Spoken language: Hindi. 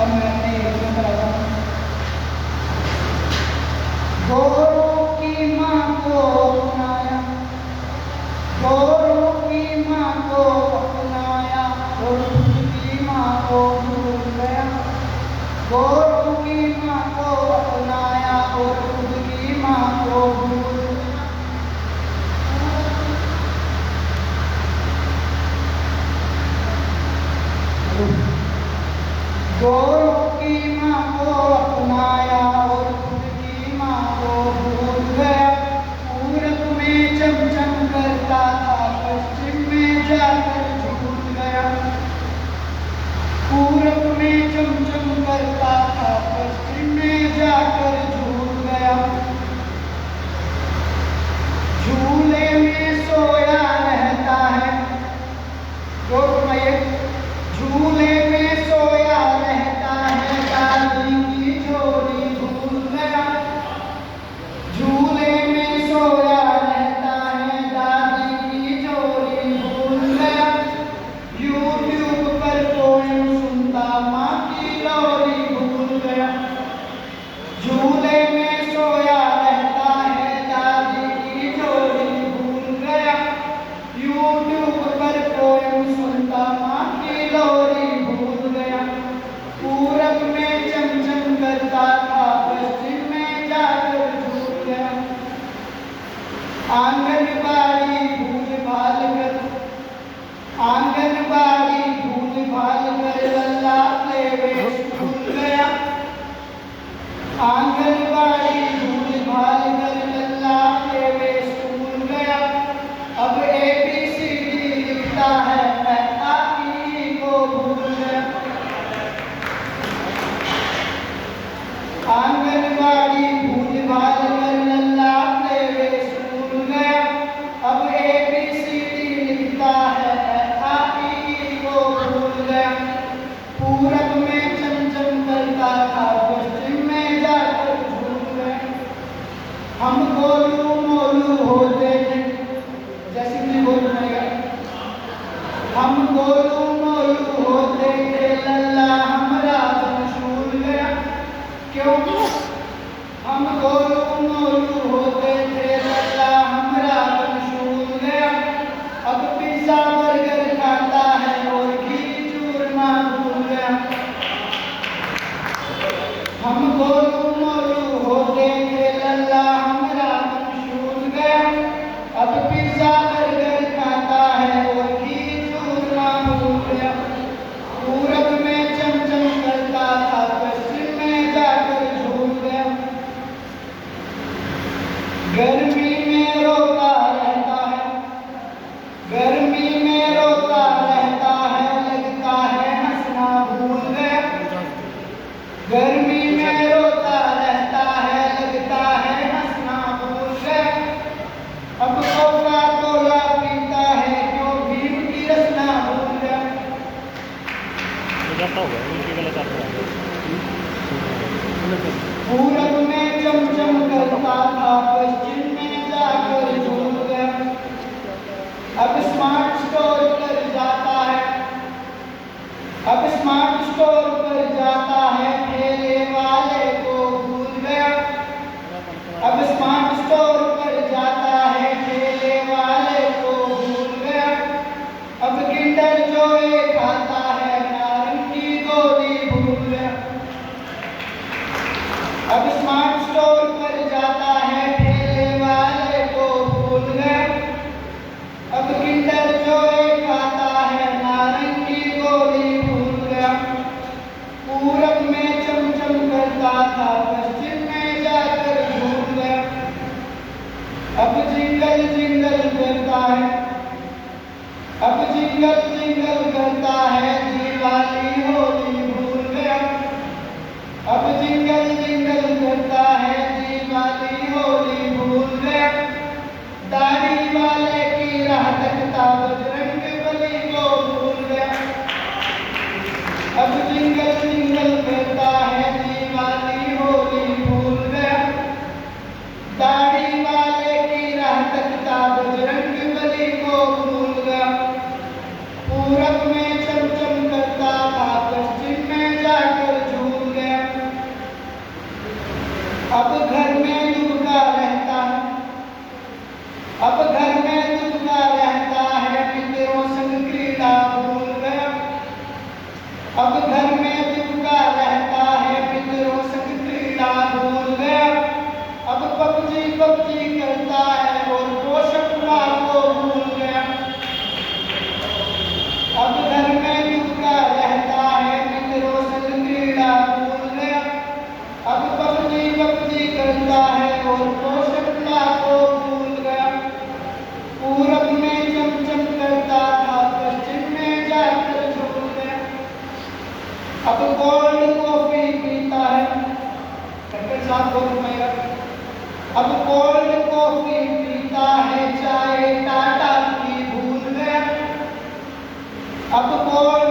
अब मैं अपने इसमें बताता हूँ। गोरों की माँ को अपनाया, गोरों की माँ को अपनाया और खुद की माँ को भूल गया। गोरों की माँ को अपनाया और खुद की माँ को भूल गया। गोरों की माँ को अपनाया और खुद की माँ को भूल गया। पूरब में चमचम करता था, पश्चिम में जाकर झूल गया। पूरब में चमचम करता था, पश्चिम में जाकर झूल गया। झूले में सोया रहता है, झूले में सोया रहता है, दादी की झोली भूल गया। झूले में सोया रहता है, दादी की झोली भूल गया। यूट्यूब पर पोएम सुनता, माँ की लोरी भूल गया। झूले में सोया रहता है, दादी की झोली भूल गया। यूट्यूब पर पोएम सुनता, माँ की लोरी भूल गया। पूरब में चमचम करता था, पश्चिम में जाकर झूल गया। आंगनबाड़ी भूल भाल कर, आंगनबाड़ी भूल भाल कर लल्ला प्ले स्कूल गया। आंगनबाड़ी भूल भाल कर लल्ला प्ले स्कूल गया। अब ABCD लिखता है, मैं आपकी को भूल गया। आंगनबाड़ी भूल भाल कर लल्ला प्ले स्कूल गया। अब ABCD लिखता है, मैं आपकी को भूल गया। पूरब में चमचम करता था, पश्चिम में जाकर झूल गया। हम गोलू मोलू होते थे, जैसे कि बोल पाएगा। हम गोलू मोलू होते थे, लल्ला हमारा झूल गया। क्यों? हम गोलू मोलू होते थे, लल्ला हमारा झूल गया। अब पिज्जा बर्गर खाता है और घी चूरमा भूल गया। हम गोलू मोलू होते थे, लल्ला हमारा झूल गया। अब पिज्जा बर्गर खाता है और घी चूरमा भूल गया। पूरब में चमचम करता था, पश्चिम में जाकर झूल गया। गर्मी में रोता रहता है, गर्मी में रोता रहता है, लगता है हंसना भूल गया। गर्मी में रोता रहता है, लगता है हंसना भूल गया। अब कोका कोला पीता है, क्यों भीम की रचना भूल गया। पूरब में चमचम करता था, पश्चिम में जाकर झूल गया। अब स्मार्ट स्टोर पर जाता है, अब स्मार्ट स्टोर पर जाता है, ठेले वाले को भूल गया। अब स्मार्ट स्टोर पर जाता है, ठेले वाले को भूल गया। अब किंडर जॉय खाता है, नारंगी गोली भूल गया। अब स्मार्ट स्टोर पर जाता है, ठेले वाले को भूल गया। अब किंडर जॉय खाता है, नारंगी गोली भूल गया। पूरब में चमचम करता था, पश्चिम में जाकर झूल गया। अब जिंगल जिंगल करता है, अब जिंगल जिंगल करता है, दिवाली होली भूल गया। अब जिंगल जिंगल करता है, दिवाली होली भूल गया। दाढ़ी वाले की राह तकता, बजरंगबली को भूल गया। अब जिंगल जिंगल करता है, दिवाली होली भूल गया। दाढ़ी वाले की राह तकता, बजरंगबली को भूल गया। पूरब में चमचम करता था, पश्चिम में जाकर अब घर में दुबका रहता है मित्रों संग क्रीड़ा भूल गया। अब पबजी करता है और पोषक माँ को भूल गया। अब घर में दुबका रहता है मित्रों संग क्रीड़ा भूल गया। अब पबजी करता है और पोषक माँ को भूल गया। पूरब में चमचम करता था पश्चिम में जाकर झूल गया। अब कोल्ड कॉफी पीता है, डॉक्टर साहब को घुमाएगा। अब कोल्ड कॉफी पीता है, चाय टाटा की भूल गया। अब कोल्ड